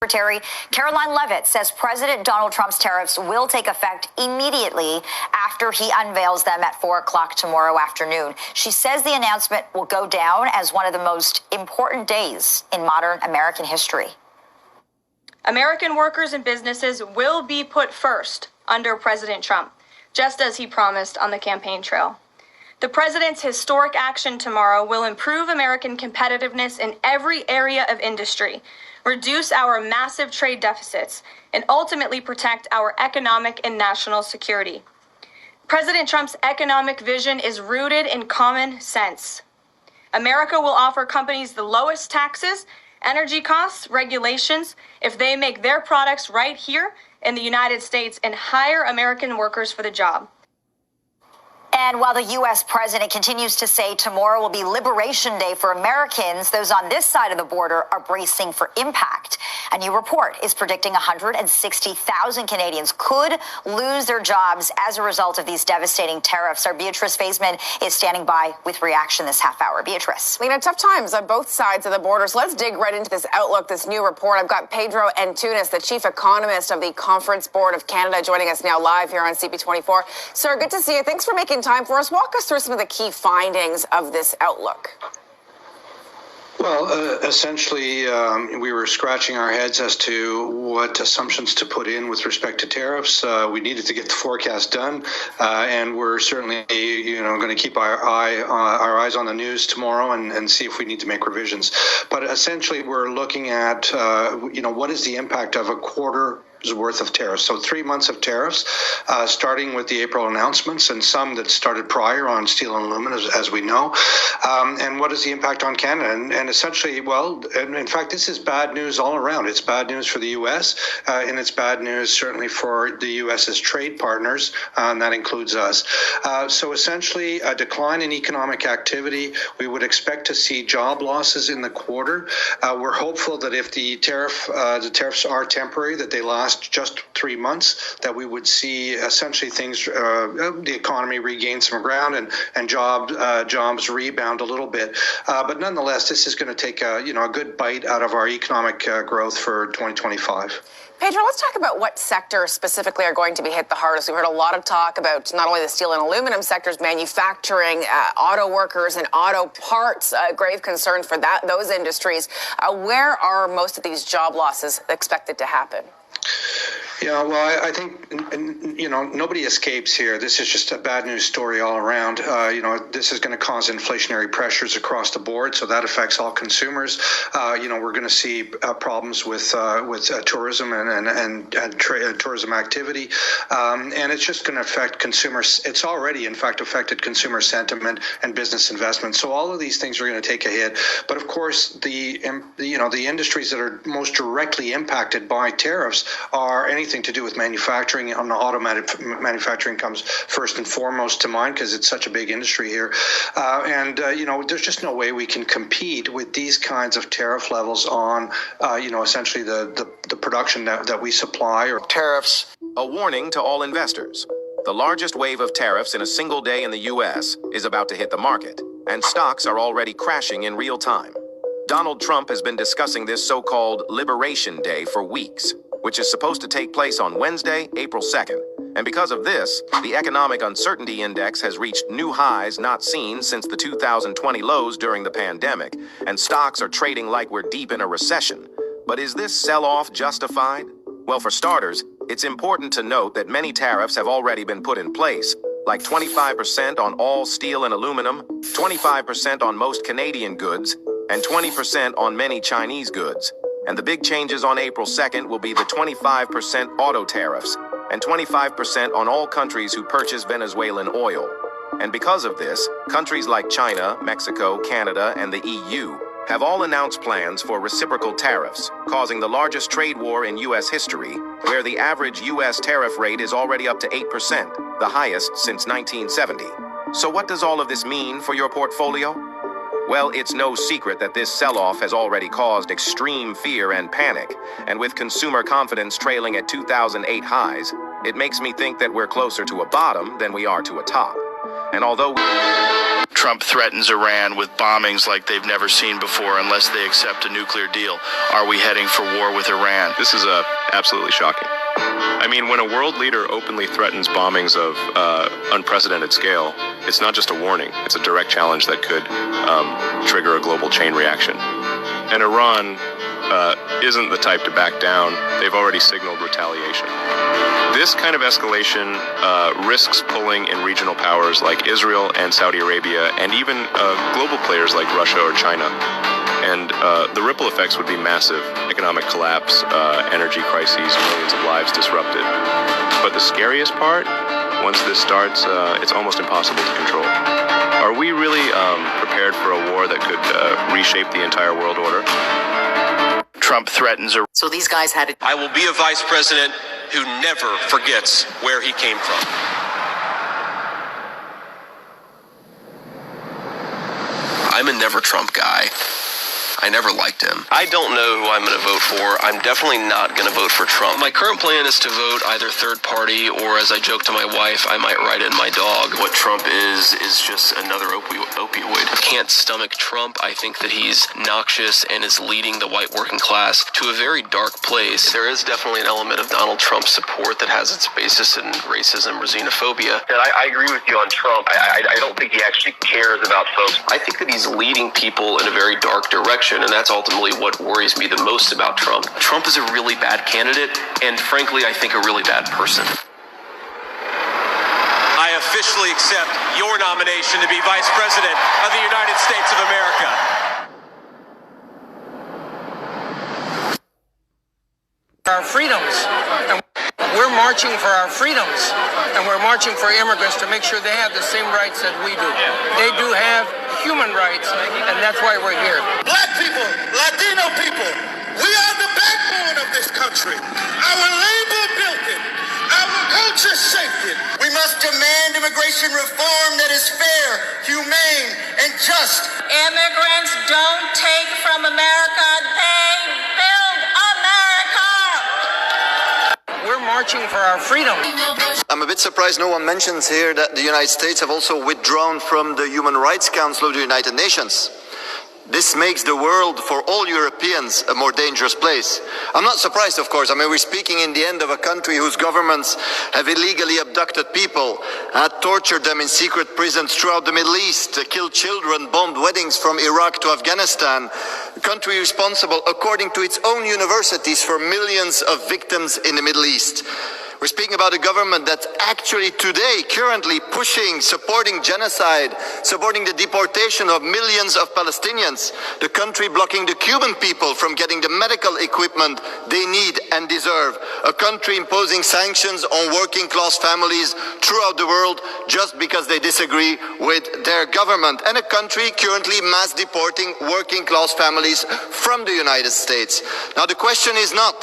Secretary Caroline Leavitt says President Donald Trump's tariffs will take effect immediately after he unveils them at 4 o'clock tomorrow afternoon. She says the announcement will go down as one of the most important days in modern American history. American workers and businesses will be put first under President Trump, just as he promised on the campaign trail. The president's historic action tomorrow will improve American competitiveness in every area of industry, reduce our massive trade deficits, and ultimately protect our economic and national security. President Trump's economic vision is rooted in common sense. America will offer companies the lowest taxes, energy costs, regulations, if they make their products right here in the United States and hire American workers for the job. And while the U.S. president continues to say tomorrow will be Liberation Day for Americans, those on this side of the border are bracing for impact. A new report is predicting 160,000 Canadians could lose their jobs as a result of these devastating tariffs. Our Beatrice Faisman is standing by with reaction this half hour. Beatrice. Lena, tough times on both sides of the border. So let's dig right into this outlook, this new report. I've got Pedro Antunes, the chief economist of the Conference Board of Canada, joining us now live here on CP24. Sir, good to see you. Thanks for making time for us. Walk us through some of the key findings of this outlook. Well, essentially, we were scratching our heads as to what assumptions to put in with respect to tariffs. We needed to get the forecast done, and we're certainly, going to keep our eyes on the news tomorrow and see if we need to make revisions. But essentially, we're looking at, what is the impact of a quarter worth of tariffs. So 3 months of tariffs, starting with the April announcements and some that started prior on steel and aluminum, as we know. And what is the impact on Canada? And essentially, and in fact, this is bad news all around. It's bad news for the U.S., and it's bad news certainly for the U.S.'s trade partners, and that includes us. So essentially, a decline in economic activity. We would expect to see job losses in the quarter. We're hopeful that if the tariffs are temporary, that they last just 3 months, that we would see essentially things, the economy regain some ground and jobs rebound a little bit. But nonetheless, this is going to take a good bite out of our economic growth for 2025. Pedro, let's talk about what sectors specifically are going to be hit the hardest. We've heard a lot of talk about not only the steel and aluminum sectors, manufacturing, auto workers and auto parts, grave concern for those industries. Where are most of these job losses expected to happen? Yeah, well, I think, nobody escapes here. This is just a bad news story all around. This is going to cause inflationary pressures across the board, so that affects all consumers. We're going to see problems with tourism and tourism activity, and it's just going to affect consumers. It's already, in fact, affected consumer sentiment and business investment. So all of these things are going to take a hit. But of course, the industries that are most directly impacted by tariffs are anything to do with manufacturing. On the automatic manufacturing comes first and foremost to mind because it's such a big industry here. There's just no way we can compete with these kinds of tariff levels on, essentially the production that we supply. Or tariffs. A warning to all investors. The largest wave of tariffs in a single day in the U.S. is about to hit the market, and stocks are already crashing in real time. Donald Trump has been discussing this so-called Liberation Day for weeks, which is supposed to take place on Wednesday, April 2nd. And because of this, the Economic Uncertainty Index has reached new highs not seen since the 2020 lows during the pandemic, and stocks are trading like we're deep in a recession. But is this sell-off justified? Well, for starters, it's important to note that many tariffs have already been put in place, like 25% on all steel and aluminum, 25% on most Canadian goods, and 20% on many Chinese goods. And the big changes on April 2nd will be the 25% auto tariffs and 25% on all countries who purchase Venezuelan oil. And because of this, countries like China, Mexico, Canada, and the EU have all announced plans for reciprocal tariffs, causing the largest trade war in U.S. history, where the average U.S. tariff rate is already up to 8%, the highest since 1970. So what does all of this mean for your portfolio? Well, it's no secret that this sell-off has already caused extreme fear and panic, and with consumer confidence trailing at 2008 highs, it makes me think that we're closer to a bottom than we are to a top. And although Trump threatens Iran with bombings like they've never seen before unless they accept a nuclear deal. Are we heading for war with Iran? This is absolutely shocking. I mean, when a world leader openly threatens bombings of unprecedented scale, it's not just a warning, it's a direct challenge that could trigger a global chain reaction. And Iran isn't the type to back down. They've already signaled retaliation. This kind of escalation risks pulling in regional powers like Israel and Saudi Arabia, and even global players like Russia or China. And the ripple effects would be massive: economic collapse, energy crises, millions of lives disrupted. But the scariest part, once this starts, it's almost impossible to control. Are we really prepared for a war that could reshape the entire world order? Trump threatens Iran. So these guys had it. I will be a vice president who never forgets where he came from. I'm a never Trump guy. I never liked him. I don't know who I'm going to vote for. I'm definitely not going to vote for Trump. My current plan is to vote either third party, or as I joke to my wife, I might write in my dog. What Trump is just another opioid. I can't stomach Trump. I think that he's noxious and is leading the white working class to a very dark place. There is definitely an element of Donald Trump support that has its basis in racism or xenophobia. And I agree with you on Trump. I don't think he actually cares about folks. I think that he's leading people in a very dark direction, and that's ultimately what worries me the most about Trump. Trump is a really bad candidate, and frankly, I think a really bad person. I officially accept your nomination to be Vice President of the United States of America. Our freedoms. And we're marching for our freedoms, and we're marching for immigrants to make sure they have the same rights that we do. They do have human rights, and that's why we're here. Black people, Latino people, we are the backbone of this country. Our labor built it. Our culture shaped it. We must demand immigration reform that is fair, humane, and just. Immigrants don't take from America, they build America. We're marching for our freedom. I'm a bit surprised no one mentions here that the United States have also withdrawn from the Human Rights Council of the United Nations. This makes the world, for all Europeans, a more dangerous place. I'm not surprised, of course. I mean, we're speaking in the end of a country whose governments have illegally abducted people, tortured them in secret prisons throughout the Middle East, killed children, bombed weddings from Iraq to Afghanistan. A country responsible, according to its own universities, for millions of victims in the Middle East. We're speaking about a government that's actually today, currently pushing, supporting genocide, supporting the deportation of millions of Palestinians, the country blocking the Cuban people from getting the medical equipment they need and deserve, a country imposing sanctions on working class families throughout the world just because they disagree with their government, and a country currently mass deporting working class families from the United States. Now the question is not,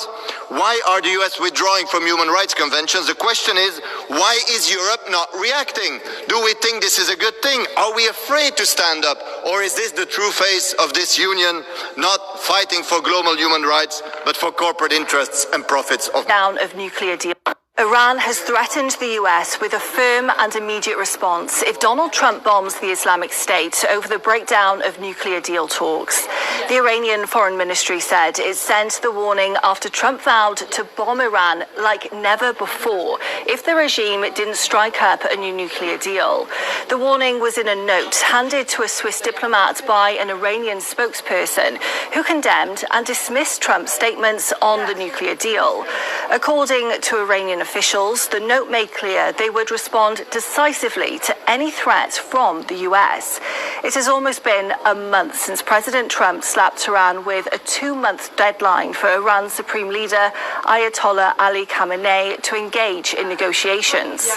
why are the US withdrawing from human rights conventions? The question is, why is Europe not reacting? Do we think this is a good thing? Are we afraid to stand up? Or is this the true face of this union, not fighting for global human rights, but for corporate interests and profits of nuclear deal? Iran has threatened the US with a firm and immediate response if Donald Trump bombs the Islamic State over the breakdown of nuclear deal talks. The Iranian Foreign Ministry said it sent the warning after Trump vowed to bomb Iran like never before if the regime didn't strike up a new nuclear deal. The warning was in a note handed to a Swiss diplomat by an Iranian spokesperson who condemned and dismissed Trump's statements on the nuclear deal. According to Iranian officials, the note made clear they would respond decisively to any threat from the US. It has almost been a month since President Trump slapped Iran with a 2-month deadline for Iran's Supreme Leader, Ayatollah Ali Khamenei, to engage in negotiations.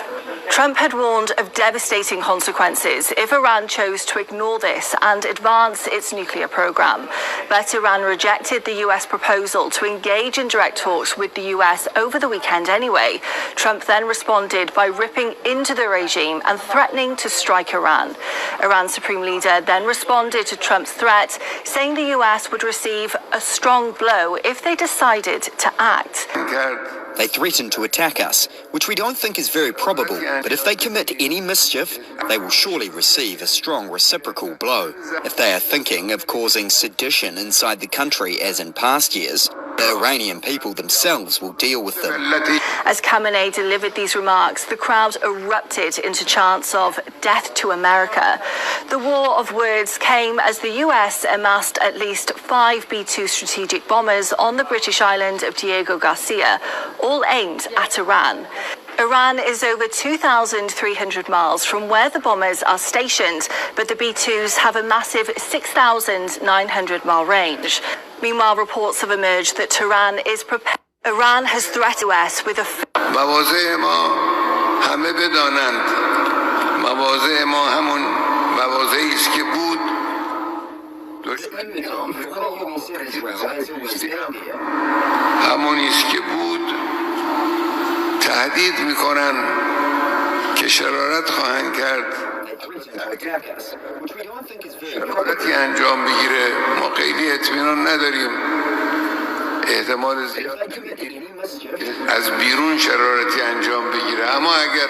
Trump had warned of devastating consequences if Iran chose to ignore this and advance its nuclear program. But Iran rejected the US proposal to engage in direct talks with the US over the weekend anyway. Trump then responded by ripping into the regime and threatening to strike Iran. Iran's Supreme Leader then responded to Trump's threat, saying the US would receive a strong blow if they decided to act. They threaten to attack us, which we don't think is very probable, but if they commit any mischief, they will surely receive a strong reciprocal blow. If they are thinking of causing sedition inside the country, as in past years, the Iranian people themselves will deal with them. As Khamenei delivered these remarks, the crowd erupted into chants of death to America. The war of words came as the US amassed at least 5 B-2 strategic bombers on the British island of Diego Garcia, all aimed at Iran. Iran is over 2,300 miles from where the bombers are stationed, but the B-2s have a massive 6,900-mile range. Meanwhile, reports have emerged that Tehran is prepared. Iran has threatened us with a... مواضع ما همه بدانند مواضع ما همون مواضعی است که بود همونی است که بود تهدید میکنن که شرارت خواهند کرد شرارتی انجام بگیره ما خیلی اطمینان نداریم احتمال از بیرون شرارتی انجام بگیره اما اگر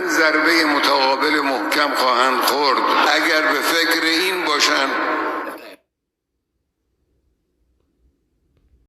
ضربه متقابل محکم خواهند خورد اگر به فکر این باشند